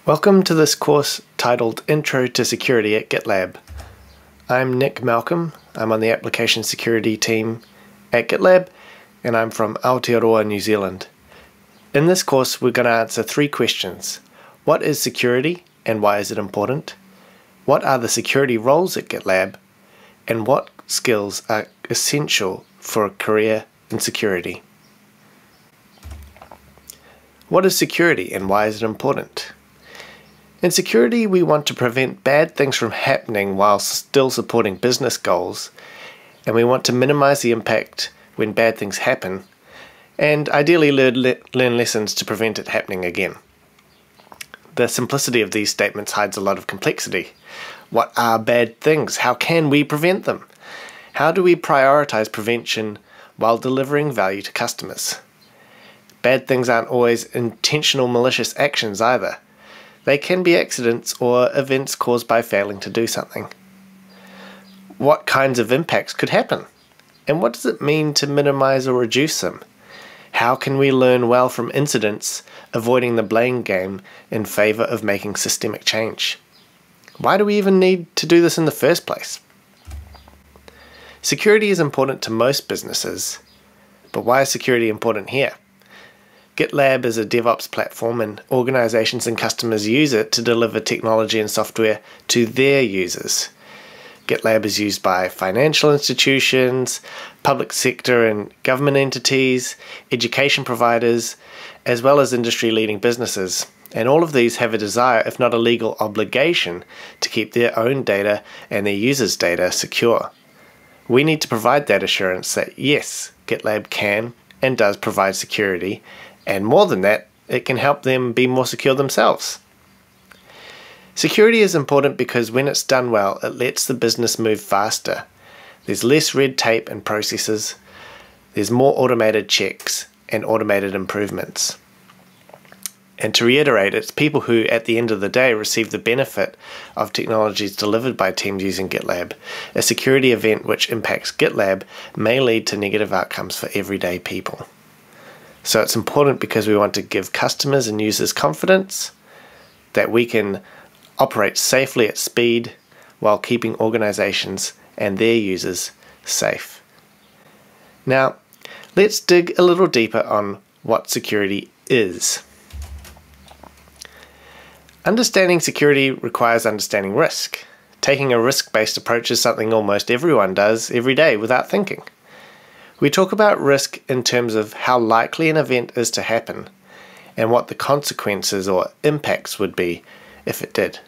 Welcome to this course titled Intro to Security at GitLab. I'm Nick Malcolm. I'm on the application security team at GitLab, and I'm from Aotearoa, New Zealand. In this course, we're going to answer three questions. What is security and why is it important? What are the security roles at GitLab? And what skills are essential for a career in security? What is security and why is it important? In security, we want to prevent bad things from happening while still supporting business goals, and we want to minimize the impact when bad things happen, and ideally learn lessons to prevent it happening again. The simplicity of these statements hides a lot of complexity. What are bad things? How can we prevent them? How do we prioritize prevention while delivering value to customers? Bad things aren't always intentional malicious actions either. They can be accidents or events caused by failing to do something. What kinds of impacts could happen? And what does it mean to minimize or reduce them? How can we learn well from incidents, avoiding the blame game in favor of making systemic change? Why do we even need to do this in the first place? Security is important to most businesses, but why is security important here? GitLab is a DevOps platform, and organizations and customers use it to deliver technology and software to their users. GitLab is used by financial institutions, public sector and government entities, education providers, as well as industry-leading businesses. And all of these have a desire, if not a legal obligation, to keep their own data and their users' data secure. We need to provide that assurance that yes, GitLab can and does provide security, and more than that, it can help them be more secure themselves. Security is important because when it's done well, it lets the business move faster. There's less red tape and processes, there's more automated checks and automated improvements. And to reiterate, it's people who, at the end of the day, receive the benefit of technologies delivered by teams using GitLab. A security event which impacts GitLab may lead to negative outcomes for everyday people. So it's important because we want to give customers and users confidence that we can operate safely at speed while keeping organizations and their users safe. Now, let's dig a little deeper on what security is. Understanding security requires understanding risk. Taking a risk-based approach is something almost everyone does every day without thinking. We talk about risk in terms of how likely an event is to happen and what the consequences or impacts would be if it did.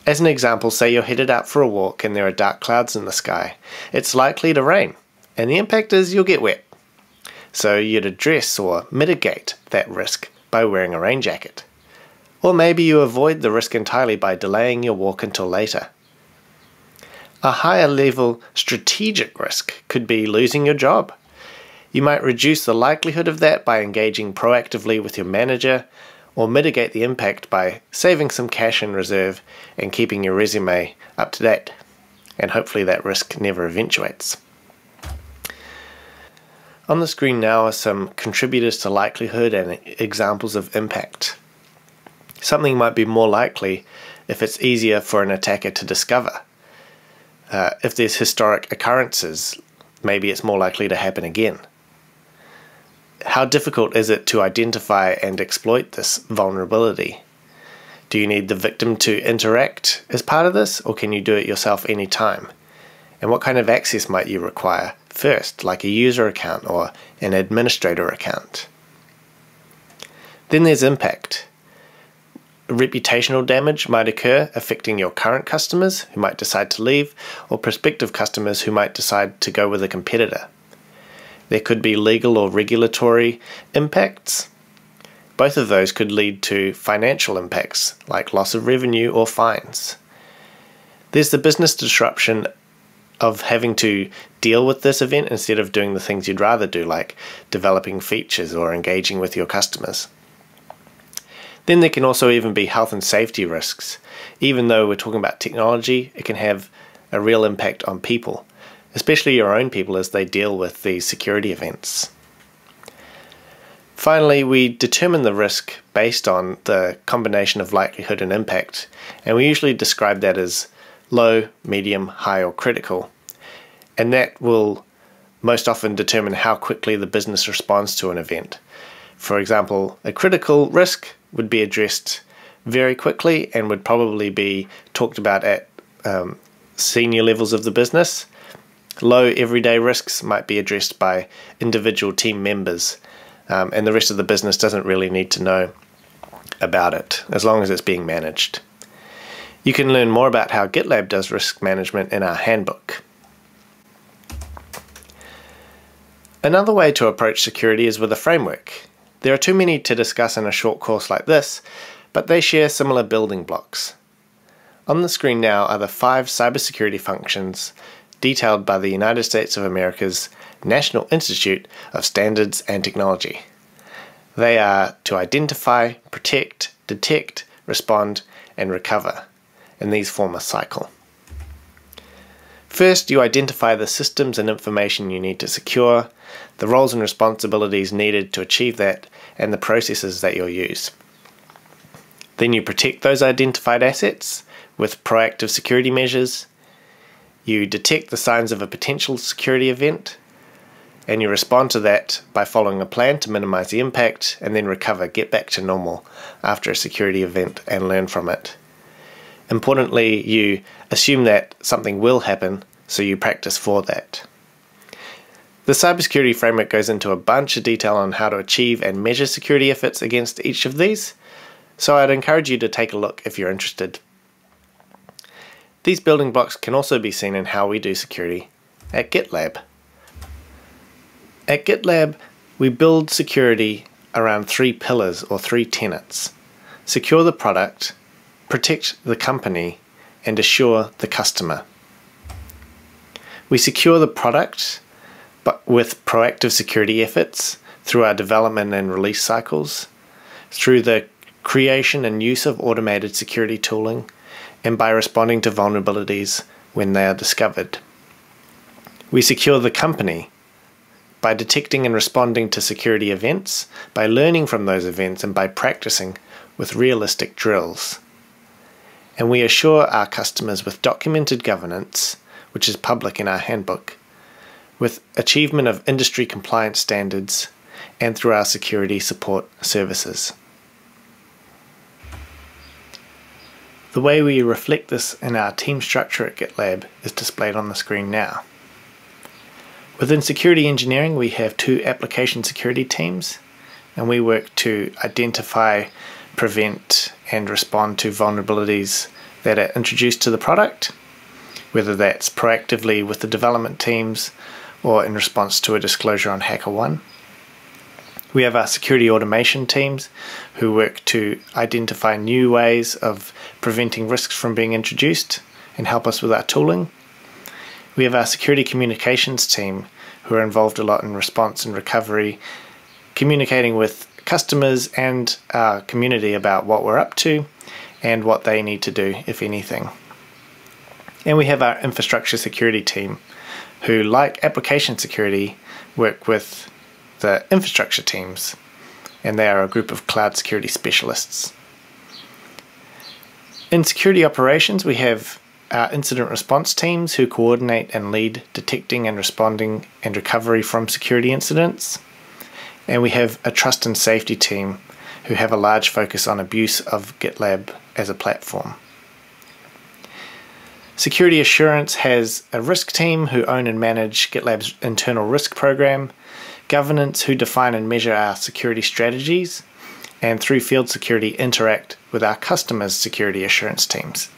As an example, say you're headed out for a walk and there are dark clouds in the sky. It's likely to rain, and the impact is you'll get wet. So you'd address or mitigate that risk by wearing a rain jacket. Or maybe you avoid the risk entirely by delaying your walk until later. A higher level strategic risk could be losing your job. You might reduce the likelihood of that by engaging proactively with your manager, or mitigate the impact by saving some cash in reserve and keeping your resume up to date. And hopefully that risk never eventuates. On the screen now are some contributors to likelihood and examples of impact. Something might be more likely if it's easier for an attacker to discover. If there's historic occurrences, maybe it's more likely to happen again. How difficult is it to identify and exploit this vulnerability? Do you need the victim to interact as part of this, or can you do it yourself anytime? And what kind of access might you require first, like a user account or an administrator account? Then there's impact. Reputational damage might occur, affecting your current customers who might decide to leave, or prospective customers who might decide to go with a competitor. There could be legal or regulatory impacts. Both of those could lead to financial impacts, like loss of revenue or fines. There's the business disruption of having to deal with this event instead of doing the things you'd rather do, like developing features or engaging with your customers. Then there can also even be health and safety risks. Even though we're talking about technology, it can have a real impact on people, especially your own people as they deal with these security events. Finally, we determine the risk based on the combination of likelihood and impact, and we usually describe that as low, medium, high, or critical. And that will most often determine how quickly the business responds to an event. For example, a critical risk would be addressed very quickly and would probably be talked about at senior levels of the business. Low everyday risks might be addressed by individual team members, and the rest of the business doesn't really need to know about it as long as it's being managed. You can learn more about how GitLab does risk management in our handbook. Another way to approach security is with a framework. There are too many to discuss in a short course like this, but they share similar building blocks. On the screen now are the 5 cybersecurity functions detailed by the United States of America's National Institute of Standards and Technology. They are to identify, protect, detect, respond, and recover, and these form a cycle. First, you identify the systems and information you need to secure, the roles and responsibilities needed to achieve that, and the processes that you'll use. Then you protect those identified assets with proactive security measures. You detect the signs of a potential security event, and you respond to that by following a plan to minimize the impact, and then recover, get back to normal after a security event and learn from it. Importantly, you assume that something will happen, so you practice for that. The cybersecurity framework goes into a bunch of detail on how to achieve and measure security efforts against each of these, so I'd encourage you to take a look if you're interested. These building blocks can also be seen in how we do security at GitLab. At GitLab, we build security around 3 pillars or 3 tenets: secure the product, protect the company, and assure the customer. We secure the product but with proactive security efforts through our development and release cycles, through the creation and use of automated security tooling, and by responding to vulnerabilities when they are discovered. We secure the company by detecting and responding to security events, by learning from those events, and by practicing with realistic drills. And we assure our customers with documented governance, which is public in our handbook, with achievement of industry compliance standards, and through our security support services. The way we reflect this in our team structure at GitLab is displayed on the screen now. Within security engineering, we have 2 application security teams, and we work to identify, prevent, and respond to vulnerabilities that are introduced to the product, whether that's proactively with the development teams or in response to a disclosure on HackerOne. We have our security automation teams who work to identify new ways of preventing risks from being introduced and help us with our tooling. We have our security communications team who are involved a lot in response and recovery, communicating with customers and our community about what we're up to and what they need to do, if anything. And we have our infrastructure security team who, like application security, work with the infrastructure teams, and they are a group of cloud security specialists. In security operations, we have our incident response teams who coordinate and lead detecting and responding and recovery from security incidents. And we have a trust and safety team who have a large focus on abuse of GitLab as a platform. Security assurance has a risk team who own and manage GitLab's internal risk program, governance who define and measure our security strategies, and through field security interact with our customers' security assurance teams.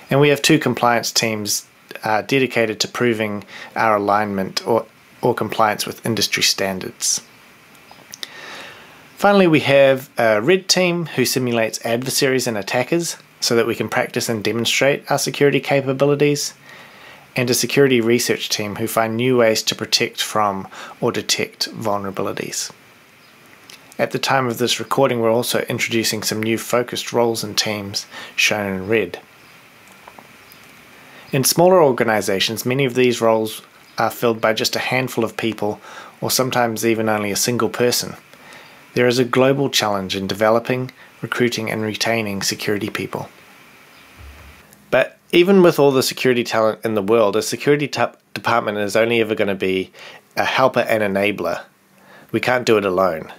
And we have 2 compliance teams dedicated to proving our alignment or compliance with industry standards. Finally, we have a red team who simulates adversaries and attackers so that we can practice and demonstrate our security capabilities, and a security research team who find new ways to protect from or detect vulnerabilities. At the time of this recording, we're also introducing some new focused roles and teams shown in red. In smaller organizations, many of these roles are filled by just a handful of people, or sometimes even only a single person. There is a global challenge in developing, recruiting and retaining security people. But even with all the security talent in the world, a security department is only ever going to be a helper and enabler. We can't do it alone.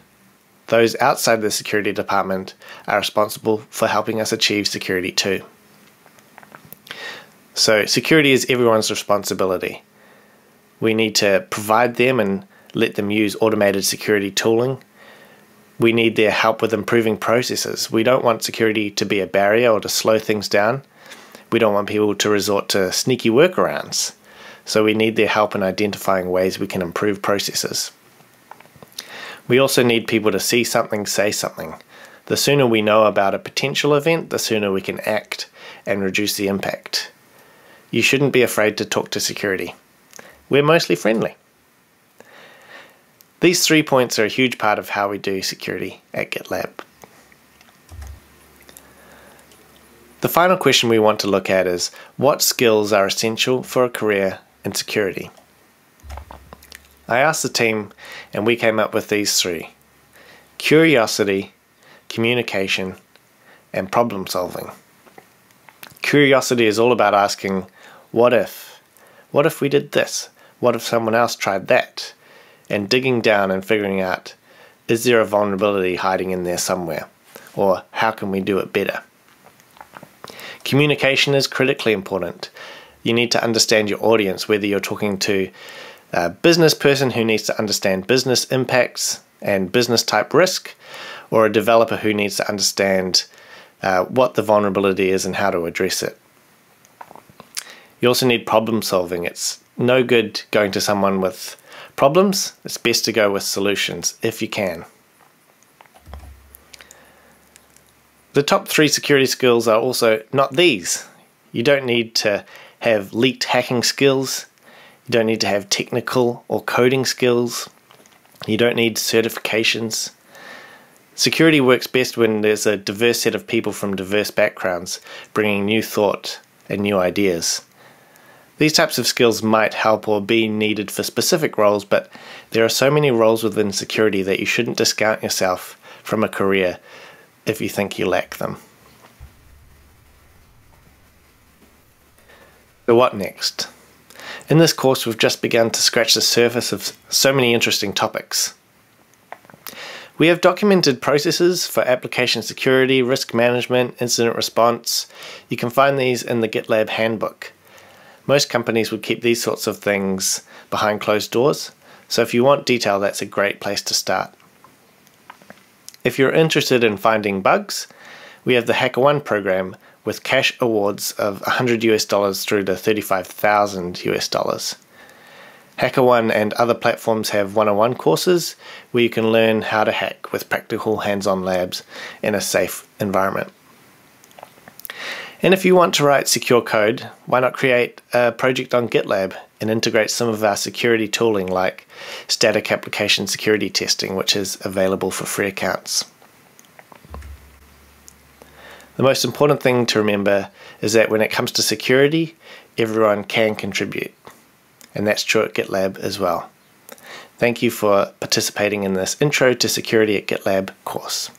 Those outside the security department are responsible for helping us achieve security too. So security is everyone's responsibility. We need to provide them and let them use automated security tooling. We need their help with improving processes. We don't want security to be a barrier or to slow things down. We don't want people to resort to sneaky workarounds. So we need their help in identifying ways we can improve processes. We also need people to see something, say something. The sooner we know about a potential event, the sooner we can act and reduce the impact. You shouldn't be afraid to talk to security. We're mostly friendly. These 3 points are a huge part of how we do security at GitLab. The final question we want to look at is, what skills are essential for a career in security? I asked the team and we came up with these 3. Curiosity, communication, and problem solving. Curiosity is all about asking, what if? What if we did this? What if someone else tried that? And digging down and figuring out, is there a vulnerability hiding in there somewhere? Or how can we do it better? Communication is critically important. You need to understand your audience, whether you're talking to a business person who needs to understand business impacts and business type risk, or a developer who needs to understand what the vulnerability is and how to address it. You also need problem solving. It's no good going to someone with problems. It's best to go with solutions if you can. The top 3 security skills are also not these. You don't need to have leaked hacking skills. You don't need to have technical or coding skills. You don't need certifications. Security works best when there's a diverse set of people from diverse backgrounds bringing new thought and new ideas. These types of skills might help or be needed for specific roles, but there are so many roles within security that you shouldn't discount yourself from a career if you think you lack them. So what next? In this course, we've just begun to scratch the surface of so many interesting topics. We have documented processes for application security, risk management, incident response. You can find these in the GitLab handbook. Most companies would keep these sorts of things behind closed doors, so if you want detail, that's a great place to start. If you're interested in finding bugs, we have the HackerOne program with cash awards of $100 through to $35,000. HackerOne and other platforms have one-on-one courses where you can learn how to hack with practical hands-on labs in a safe environment. And if you want to write secure code, why not create a project on GitLab and integrate some of our security tooling like static application security testing, which is available for free accounts. The most important thing to remember is that when it comes to security, everyone can contribute. And that's true at GitLab as well. Thank you for participating in this Intro to Security at GitLab course.